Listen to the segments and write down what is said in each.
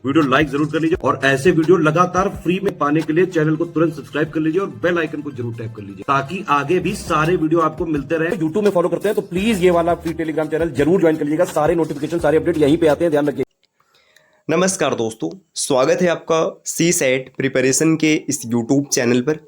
Video like जरूर कर लीजिए और ऐसे वीडियो लगातार फ्री में पाने के लिए चैनल को तुरंत सब्सक्राइब कर लीजिए और बेल आइकन को जरूर टैप कर लीजिए ताकि आगे भी सारे वीडियो आपको मिलते रहे। यूट्यूब में फॉलो करते हैं तो प्लीज ये वाला फ्री टेलीग्राम चैनल जरूर ज्वाइन कर लीजिएगा। सारे नोटिफिकेशन सारे अपडेट यहीं पे आते हैं, ध्यान रखिए। नमस्कार दोस्तों, स्वागत है आपका सी सेट प्रिपरेशन के इस यूट्यूब चैनल पर।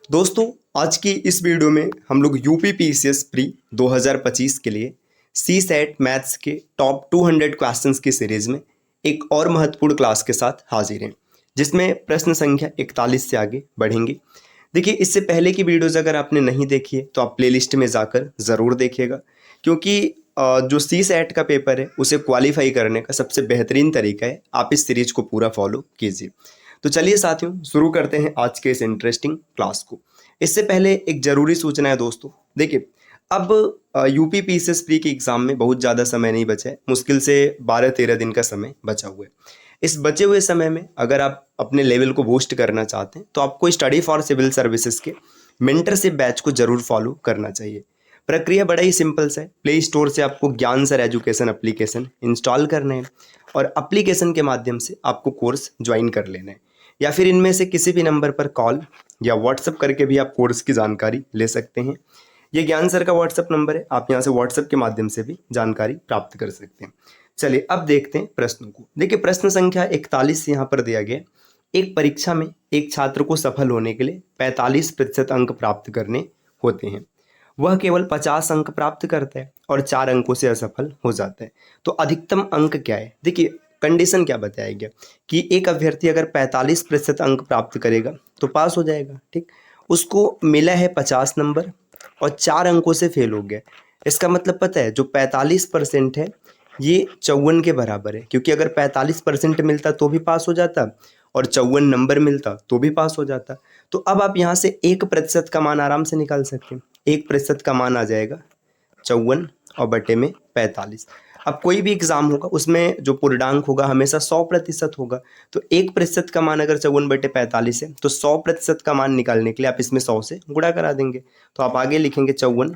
दोस्तों, आज की इस वीडियो में हम लोग यूपी पीसीएस प्री 2025 के लिए सी सेट मैथ्स के टॉप 200 क्वेश्चंस की सीरीज में एक और महत्वपूर्ण क्लास के साथ हाजिर हैं, जिसमें प्रश्न संख्या 41 से आगे बढ़ेंगे। देखिए, इससे पहले की वीडियोज़ अगर आपने नहीं देखी है तो आप प्लेलिस्ट में जाकर ज़रूर देखिएगा, क्योंकि जो सी सेट का पेपर है उसे क्वालिफाई करने का सबसे बेहतरीन तरीका है आप इस सीरीज को पूरा फॉलो कीजिए। तो चलिए साथियों, शुरू करते हैं आज के इस इंटरेस्टिंग क्लास को। इससे पहले एक ज़रूरी सूचना है दोस्तों। देखिए, अब यूपी पीसीएस प्री के एग्ज़ाम में बहुत ज़्यादा समय नहीं बचा है, मुश्किल से 12-13 दिन का समय बचा हुआ है। इस बचे हुए समय में अगर आप अपने लेवल को बूस्ट करना चाहते हैं तो आपको स्टडी फॉर सिविल सर्विसेज के मेंटरशिप बैच को ज़रूर फॉलो करना चाहिए। प्रक्रिया बड़ा ही सिंपल सा है। प्ले स्टोर से आपको ज्ञान सर एजुकेशन एप्लीकेशन इंस्टॉल करना है और एप्लीकेशन के माध्यम से आपको कोर्स ज्वाइन कर लेना है, या फिर इनमें से किसी भी नंबर पर कॉल या व्हाट्सअप करके भी आप कोर्स की जानकारी ले सकते हैं। ये ज्ञान सर का व्हाट्सअप नंबर है, आप यहाँ से व्हाट्सअप के माध्यम से भी जानकारी प्राप्त कर सकते हैं। चलिए अब देखते हैं प्रश्नों को। देखिए, प्रश्न संख्या 41 यहाँ पर दिया गया। एक परीक्षा में एक छात्र को सफल होने के लिए 45% अंक प्राप्त करने होते हैं। वह केवल 50 अंक प्राप्त करता है और 4 अंकों से असफल हो जाता है, तो अधिकतम अंक क्या है? देखिए, कंडीशन क्या बताया गया कि एक अभ्यर्थी अगर 45% अंक प्राप्त करेगा तो पास हो जाएगा। ठीक, उसको मिला है 50 नंबर और 4 अंकों से फेल हो गया। इसका मतलब पता है, जो 45% है ये 54 के बराबर है, क्योंकि अगर 45% मिलता तो भी पास हो जाता और 54 नंबर मिलता तो भी पास हो जाता। तो अब आप यहाँ से 1% का मान आराम से निकाल सकते हैं। 1% का मान आ जाएगा 54 और बटे में 45। अब कोई भी एग्जाम होगा उसमें जो पूर्णांक होगा हमेशा 100% होगा, तो 1% का मान अगर 54 बटे 45 है तो 100% का मान निकालने के लिए आप इसमें 100 से गुणा करा देंगे। तो आप आगे लिखेंगे 54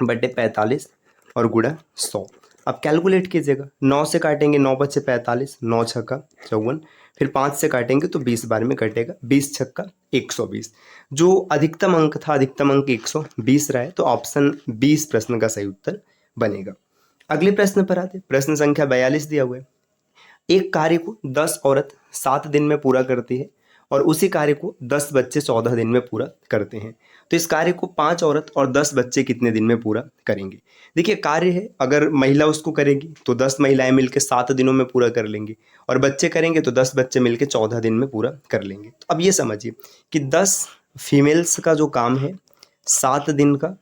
बटे 45 और गुणा 100। अब कैलकुलेट कीजिएगा, 9 से काटेंगे 9 बचे 45, 9 छक्का 54, फिर 5 से काटेंगे तो 20 बार में कटेगा, 20 छक्का 120। जो अधिकतम अंक था, अधिकतम अंक 120 रहा है, तो ऑप्शन 20 प्रश्न का सही उत्तर बनेगा। अगले प्रश्न पर आते। प्रश्न संख्या 42 दिया हुआ है। एक कार्य को 10 औरत 7 दिन में पूरा करती है और उसी कार्य को 10 बच्चे 14 दिन में पूरा करते हैं, तो इस कार्य को 5 औरत और 10 बच्चे कितने दिन में पूरा करेंगे? देखिए, कार्य है, अगर महिला उसको करेगी तो 10 महिलाएं मिलकर 7 दिनों में पूरा कर लेंगी और बच्चे करेंगे तो 10 बच्चे मिलकर 14 दिन में पूरा कर लेंगे। तो अब ये समझिए कि 10 फीमेल्स का जो काम है 7 दिन का,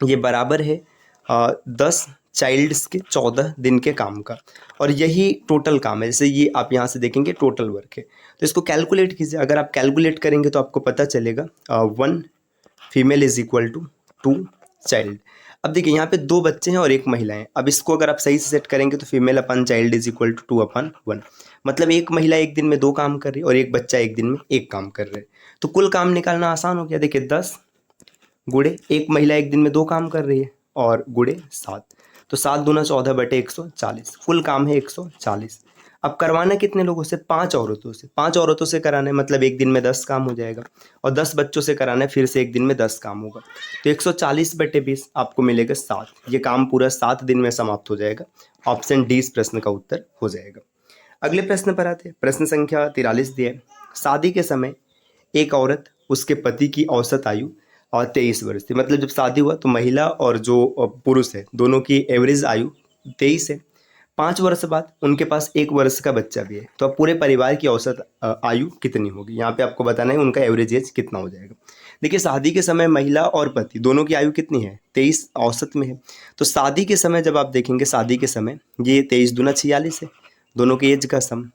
ये बराबर है 10 चाइल्ड्स के 14 दिन के काम का, और यही टोटल काम है। जैसे ये आप यहाँ से देखेंगे टोटल वर्क है, तो इसको कैलकुलेट कीजिए। अगर आप कैलकुलेट करेंगे तो आपको पता चलेगा 1 female is equal to 2 child. अब देखिए, यहाँ पे 2 बच्चे हैं और 1 महिला है। अब इसको अगर आप सही से सेट करेंगे तो female upon child is equal to 2/1, मतलब एक महिला एक दिन में 2 काम कर रही है और एक बच्चा एक दिन में 1 काम कर रहे हैं, तो कुल काम निकालना आसान हो गया। देखिए, 10 गुड़े एक महिला एक दिन में 2 काम कर रही है और गुड़े 7, तो 7 दूना 14 बटे 140, कुल काम है 140। अब करवाना कितने लोगों से? 5 औरतों से। 5 औरतों से कराना है मतलब एक दिन में 10 काम हो जाएगा, और 10 बच्चों से कराना है फिर से एक दिन में 10 काम होगा, तो 140 बटे 20 आपको मिलेगा 7। ये काम पूरा 7 दिन में समाप्त हो जाएगा। ऑप्शन डी इस प्रश्न का उत्तर हो जाएगा। अगले प्रश्न पर आते हैं। प्रश्न संख्या 43 दिया है। शादी के समय एक औरत, उसके पति की औसत आयु और 23 वर्ष थी, मतलब जब शादी हुआ तो महिला और जो पुरुष है दोनों की एवरेज आयु 23 है। 5 वर्ष बाद उनके पास 1 वर्ष का बच्चा भी है, तो अब पूरे परिवार की औसत आयु कितनी होगी? यहाँ पे आपको बताना है उनका एवरेज एज कितना हो जाएगा। देखिए, शादी के समय महिला और पति दोनों की आयु कितनी है? 23 औसत में है, तो शादी के समय जब आप देखेंगे, शादी के समय ये 23 दूना 46 है, दोनों के एज का सम।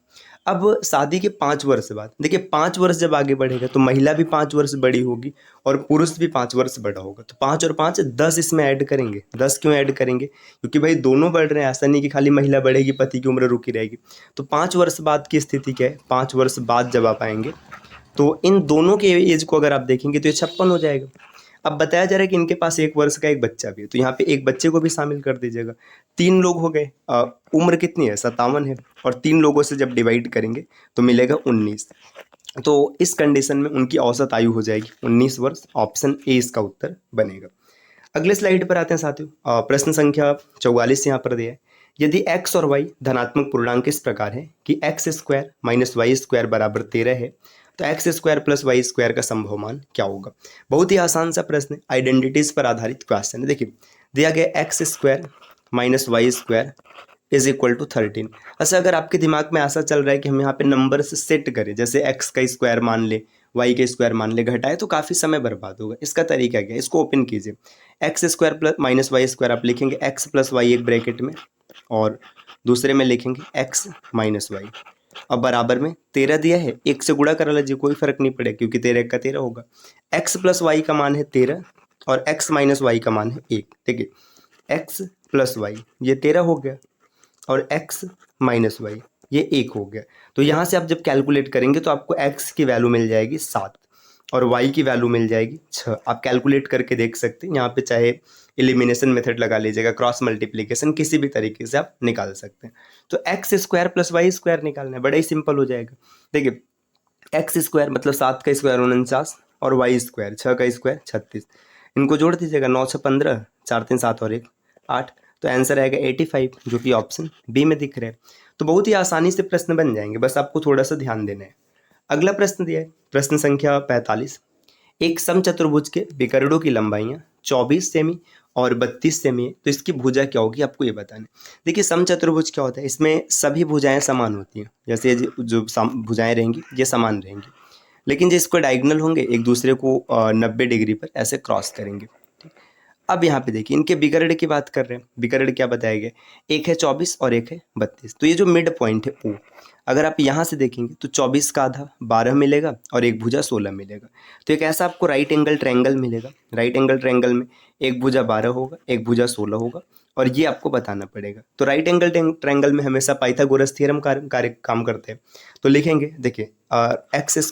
अब शादी के 5 वर्ष बाद देखिए, 5 वर्ष जब आगे बढ़ेगा तो महिला भी 5 वर्ष बड़ी होगी और पुरुष भी 5 वर्ष बड़ा होगा, तो 5 और 5 10 इसमें ऐड करेंगे। 10 क्यों ऐड करेंगे? क्योंकि भाई दोनों बढ़ रहे हैं, ऐसा नहीं कि खाली महिला बढ़ेगी पति की उम्र रुकी रहेगी। तो 5 वर्ष बाद की स्थिति क्या है? 5 वर्ष बाद जब आप आएंगे तो इन दोनों के एज को अगर आप देखेंगे तो ये 56 हो जाएगा। अब बताया जा रहा है कि इनके पास 1 वर्ष का एक बच्चा भी है, तो यहाँ पे एक बच्चे को भी शामिल कर दीजिएगा। 3 लोग हो गए, उम्र कितनी है 57 है, और 3 लोगों से जब डिवाइड करेंगे तो मिलेगा 19। तो इस कंडीशन में उनकी औसत आयु हो जाएगी 19 वर्ष। ऑप्शन ए इसका उत्तर बनेगा। अगले स्लाइड पर आते हैं साथियों। प्रश्न संख्या 44 यहाँ पर दिया है। यदि x और y धनात्मक पूर्णांक इस प्रकार है कि x² - y² बराबर 13 है, तो x² + y² का संभव मान क्या होगा। बहुत ही आसान सा प्रश्न है, आइडेंटिटीज पर आधारित क्वेश्चन है। देखिए दिया गया x² - y² = 13। अच्छा, अगर आपके दिमाग में ऐसा चल रहा है कि हम यहाँ पे नंबर से सेट करें, जैसे x का स्क्वायर मान ले, y के स्क्वायर मान ले, घटाए, तो काफ़ी समय बर्बाद होगा। इसका तरीका क्या है, इसको ओपन कीजिए। x² - y² आप लिखेंगे x + y एक ब्रैकेट में, और दूसरे में लिखेंगे x - y। अब बराबर में 13 दिया है, 1 से गुणा करा लीजिए, कोई फर्क नहीं पड़ेगा क्योंकि 13 का 13 होगा। x + y का मान है 13 और x - y का मान है 1। देखिए x + y ये 13 हो गया और x - y ये 1 हो गया। तो यहाँ से आप जब कैलकुलेट करेंगे तो आपको x की वैल्यू मिल जाएगी 7 और y की वैल्यू मिल जाएगी 6। आप कैलकुलेट करके देख सकते हैं, यहाँ पे चाहे एलिमिनेशन मेथड लगा लीजिएगा, क्रॉस मल्टीप्लिकेशन, किसी भी तरीके से आप निकाल सकते हैं। तो x² + y² निकालना है, बड़ा ही सिंपल हो जाएगा। देखिए x² मतलब 7 का स्क्वायर 49 और y² 6 का स्क्वायर 36। इनको जोड़ दीजिएगा, 9 6 15, 4 3 7 और 1 8। तो आंसर आएगा 85, जो कि ऑप्शन बी में दिख रहा है। तो बहुत ही आसानी से प्रश्न बन जाएंगे, बस आपको थोड़ा सा ध्यान देना है। अगला प्रश्न दिया है, प्रश्न संख्या 45। एक समचतुर्भुज के विकर्णों की लंबाइयाँ 24 सेमी और 32 सेमी है, तो इसकी भुजा क्या होगी आपको ये बताना है। देखिए समचतुर्भुज क्या होता है, इसमें सभी भुजाएं समान होती हैं, जैसे जो भुजाएं रहेंगी ये समान रहेंगी, लेकिन जो इसको डायगोनल होंगे एक दूसरे को 90 डिग्री पर ऐसे क्रॉस करेंगे। अब यहाँ पे देखिए इनके विकर्ण की बात कर रहे हैं। विकर्ण क्या बताया गया, एक है 24 और एक है 32। तो ये जो मिड पॉइंट है ओ, अगर आप यहाँ से देखेंगे तो 24 का आधा 12 मिलेगा और एक भुजा 16 मिलेगा। तो एक ऐसा आपको राइट एंगल ट्रायंगल मिलेगा। राइट एंगल ट्रायंगल में एक भुजा 12 होगा, एक भुजा 16 होगा, और ये आपको बताना पड़ेगा। तो राइट एंगल ट्रायंगल में हमेशा पाइथागोरस थ्योरम काम करते हैं। तो लिखेंगे, देखिए x² =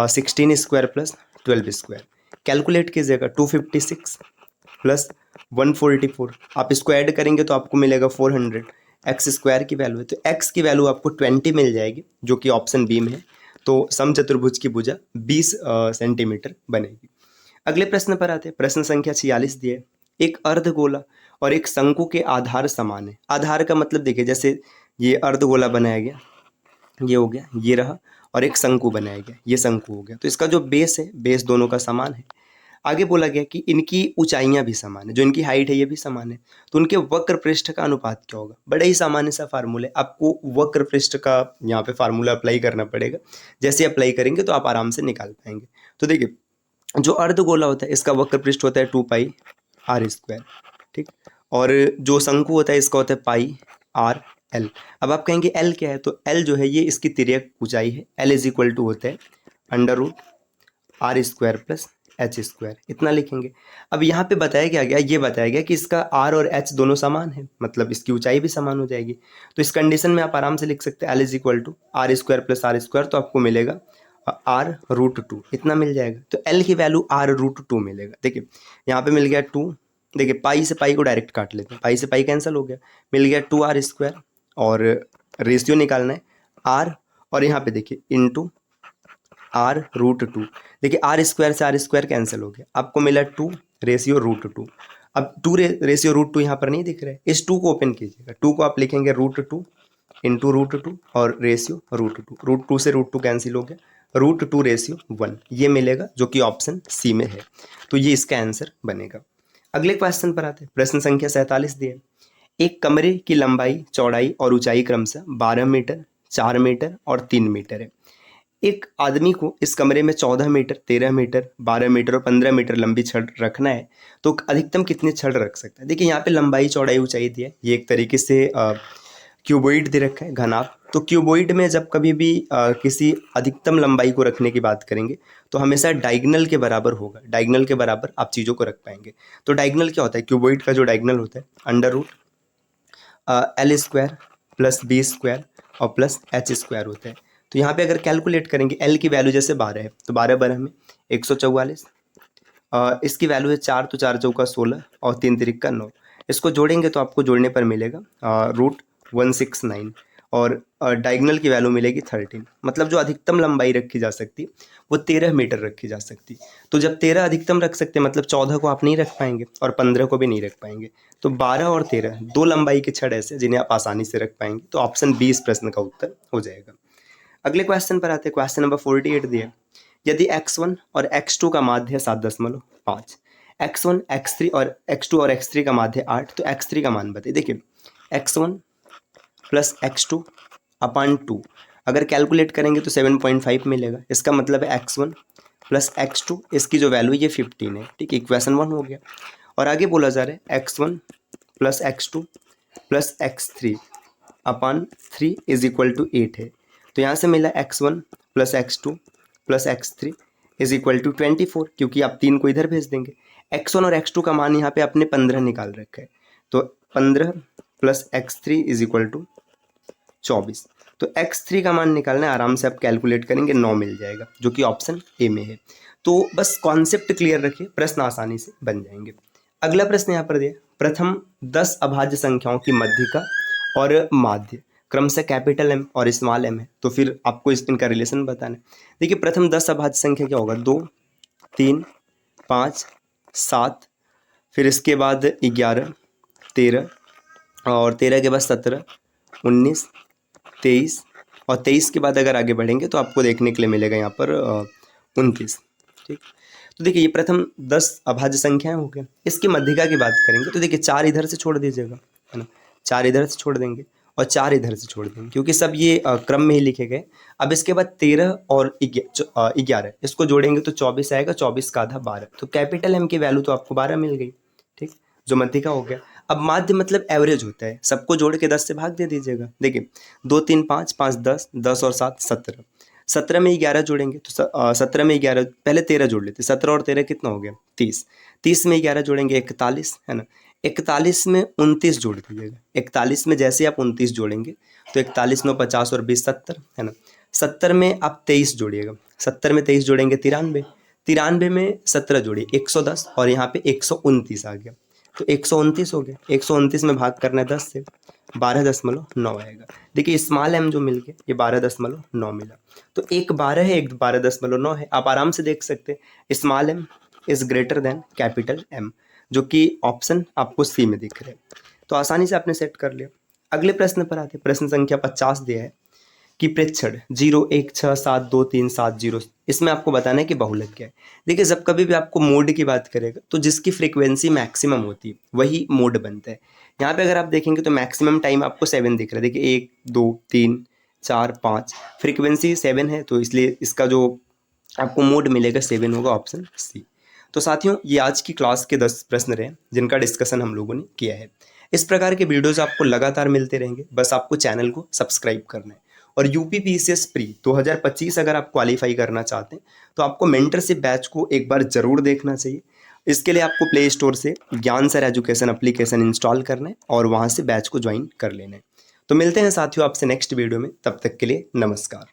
16² + 12²। कैलकुलेट कीजिएगा, 256 + 144। आप इसको ऐड करेंगे तो आपको मिलेगा 400। x² की वैल्यू है, तो x की वैल्यू आपको 20 मिल जाएगी, जो कि ऑप्शन बी में है। तो समचतुर्भुज की भुजा 20 सेंटीमीटर बनेगी। अगले प्रश्न पर आते हैं। प्रश्न संख्या 46 दिए है। एक अर्धगोला और एक शंकु के आधार समान है। आधार का मतलब देखिए, जैसे ये अर्धगोला बनाया गया, ये हो गया, ये रहा, और एक शंकु बनाया गया, ये शंकु हो गया। तो इसका जो बेस है, बेस दोनों का समान है। आगे बोला गया कि इनकी ऊंचाइयां भी समान है, जो इनकी हाइट है ये भी समान है। तो उनके वक्र पृष्ठ का अनुपात क्या होगा। बड़ा ही सामान्य सा फार्मूला है, आपको वक्र पृष्ठ का यहाँ पे फार्मूला अप्लाई करना पड़ेगा। जैसे अप्लाई करेंगे तो आप आराम से निकाल पाएंगे। तो देखिए जो अर्धगोला होता है इसका वक्र पृष्ठ होता है 2πr², ठीक। और जो शंकु होता है इसका होता है πr/l। अब आप कहेंगे l क्या है, तो l जो है ये इसकी तिर्यक ऊंचाई है। l = होता है √r² + h², इतना लिखेंगे। अब यहाँ पे बताया क्या गया, ये बताया गया कि इसका r और h दोनों समान है, मतलब इसकी ऊंचाई भी समान हो जाएगी। तो इस कंडीशन में आप आराम से लिख सकते हैं l = r² + r², तो आपको मिलेगा r√2, इतना मिल जाएगा। तो l की वैल्यू r√2 मिलेगा। देखिए यहाँ पे मिल गया 2। देखिए पाई से पाई को डायरेक्ट काट लेते हैं, पाई से पाई कैंसिल हो गया, मिल गया 2r², और रेशियो निकालना है r, और यहाँ पे देखिए इंटू r√2। देखिए r² से r² कैंसिल हो गया, आपको मिला 2 रेशियो √2। अब 2 रेशियो √2 यहाँ पर नहीं दिख रहा है, इस 2 को ओपन कीजिएगा। 2 को आप लिखेंगे √2 इंटू √2 और रेशियो √2। √2 से √2 कैंसिल हो गया, √2 रेशियो 1, ये मिलेगा, जो कि ऑप्शन सी में है। तो ये इसका आंसर बनेगा। अगले क्वेश्चन पर आते हैं। प्रश्न संख्या 47 दिए। एक कमरे की लंबाई, चौड़ाई और ऊंचाई क्रमशः 12 मीटर, 4 मीटर और 3 मीटर है। एक आदमी को इस कमरे में 14 मीटर, 13 मीटर, 12 मीटर और 15 मीटर लंबी छड़ रखना है, तो अधिकतम कितने छड़ रख सकता है। देखिए यहाँ पे लंबाई, चौड़ाई, ऊंचाई दिया है, ये एक तरीके से क्यूबॉइड दे रखा है, घनाभ। तो क्यूबॉइड में जब कभी भी किसी अधिकतम लंबाई को रखने की बात करेंगे तो हमेशा डायगोनल के बराबर होगा। डायगोनल के बराबर आप चीज़ों को रख पाएंगे। तो डायगोनल क्या होता है, क्यूबॉइड का जो डायगोनल होता है √l² + b² और +h² होता है। तो यहाँ पे अगर कैलकुलेट करेंगे, l की वैल्यू जैसे 12 है, तो 12 12 में 144, इसकी वैल्यू है 4, तो 4 चौका 16 और 3 तिरिक का 9। इसको जोड़ेंगे तो आपको जोड़ने पर मिलेगा √169 और डायगोनल की वैल्यू मिलेगी 13। मतलब जो अधिकतम लंबाई रखी जा सकती वो 13 मीटर रखी जा सकती। तो जब 13 अधिकतम रख सकते मतलब 14 को आप नहीं रख पाएंगे और 15 को भी नहीं रख पाएंगे। तो 12 और 13 दो लंबाई के छड़ ऐसे जिन्हें आप आसानी से रख पाएंगे। तो ऑप्शन बी इस प्रश्न का उत्तर हो जाएगा। अगले क्वेश्चन पर आते हैं। क्वेश्चन नंबर 48 दिया, यदि x1 और x2 का माध्य है 7.5, x1 x3 और x2 और x3 का माध्य 8, तो x3 का मान बताइए। देखिए x1 प्लस x2 अपान 2 अगर कैलकुलेट करेंगे तो 7.5 मिलेगा। इसका मतलब है x1 प्लस x2, इसकी जो वैल्यू ये 15 है। ठीक है, इक्वेशन 1 हो गया। और आगे बोला जा रहा है x1 plus x2 plus x3 upon 3 is equal to 8 है। तो यहाँ से मिला x1 plus x2 plus x3 is equal to 24, क्योंकि आप 3 को इधर भेज देंगे। x1 और x2 का मान यहाँ पे आपने 15 निकाल रखा है, तो 15 plus x3 is equal to 24। तो x3 का मान निकालना है, आराम से आप कैलकुलेट करेंगे 9 मिल जाएगा, जो कि ऑप्शन ए में है। तो बस कॉन्सेप्ट क्लियर रखिए, प्रश्न आसानी से बन जाएंगे। अगला प्रश्न यहाँ पर दिया, प्रथम 10 अभाज्य संख्याओं की मध्यिका और माध्य क्रमशः कैपिटल M और स्मॉल m है। तो फिर आपको इनका रिलेशन बताना है। देखिए प्रथम 10 अभाज्य संख्या क्या होगा, 2, 3, 5, 7, फिर इसके बाद 11, 13 और 13 के बाद 17, 19, 23 और 23 के बाद अगर आगे बढ़ेंगे तो आपको देखने के लिए मिलेगा यहाँ पर 29। ठीक, तो देखिए ये प्रथम 10 अभाज्य संख्याएं हो गए। इसकी मध्यिका की बात करेंगे तो देखिए 4 इधर से छोड़ दीजिएगा, है ना, 4 इधर से छोड़ देंगे और 4 इधर से छोड़ देंगे, क्योंकि सब ये क्रम में ही लिखे गए। अब इसके बाद 13 और 11 इसको जोड़ेंगे तो 24 आएगा, 24 का आधा 12। तो कैपिटल M की वैल्यू तो आपको 12 मिल गई। ठीक, जो मध्यिका हो गया। अब माध्य मतलब एवरेज होता है, सबको जोड़ के 10 से भाग दे दीजिएगा। देखिए 2, 3, 5, 5, 10, 10 और 7, 17। 17 में 11 जोड़ेंगे तो 17 में 11, पहले 13 जोड़ लेते, 17 और 13 कितना हो गया 30। 30 में 11 जोड़ेंगे 41, है ना। 41 में 29 जोड़ दीजिएगा। 41 में जैसे आप 29 जोड़ेंगे तो 41 में 50 और 20 70, है ना। 70 में आप 23 जोड़िएगा, 70 में 23 जोड़ेंगे 93, 93 में 17 जोड़िए 110 और यहाँ पे 129 आ गया, तो 129 हो गया। 129 में भाग करना है 10 से, 12.9 आएगा। देखिए स्मॉल m जो मिल गया ये 12.9 मिला, तो एक 12 है, एक 12.9 है। आप आराम से देख सकते हैं small m is greater than capital M, जो कि ऑप्शन आपको सी में दिख रहा है। तो आसानी से आपने सेट कर लिया। अगले प्रश्न पर आते हैं। प्रश्न संख्या 50 दिया है कि प्रेक्षण 0, 1, 6, 7, 2, 3, 7, 0, इसमें आपको बताना है कि बहुलक क्या है। देखिए जब कभी भी आपको मोड की बात करेगा तो जिसकी फ्रीक्वेंसी मैक्सिमम होती है वही मोड बनता है। यहाँ पे अगर आप देखेंगे तो मैक्सिमम टाइम आपको 7 दिख रहा है। देखिए 1, 2, 3, 4, 5, फ्रीक्वेंसी 7 है, तो इसलिए इसका जो आपको मोड मिलेगा 7 होगा, ऑप्शन सी। तो साथियों ये आज की क्लास के 10 प्रश्न रहे जिनका डिस्कशन हम लोगों ने किया है। इस प्रकार के वीडियोज़ आपको लगातार मिलते रहेंगे, बस आपको चैनल को सब्सक्राइब करना है। और यूपीपीसीएस प्री 2025 अगर आप क्वालिफाई करना चाहते हैं तो आपको मेंटरशिप बैच को एक बार ज़रूर देखना चाहिए। इसके लिए आपको प्ले स्टोर से ज्ञान सर एजुकेशन एप्लीकेशन इंस्टॉल करना है और वहाँ से बैच को ज्वाइन कर लेना है। तो मिलते हैं साथियों आपसे नेक्स्ट वीडियो में, तब तक के लिए नमस्कार।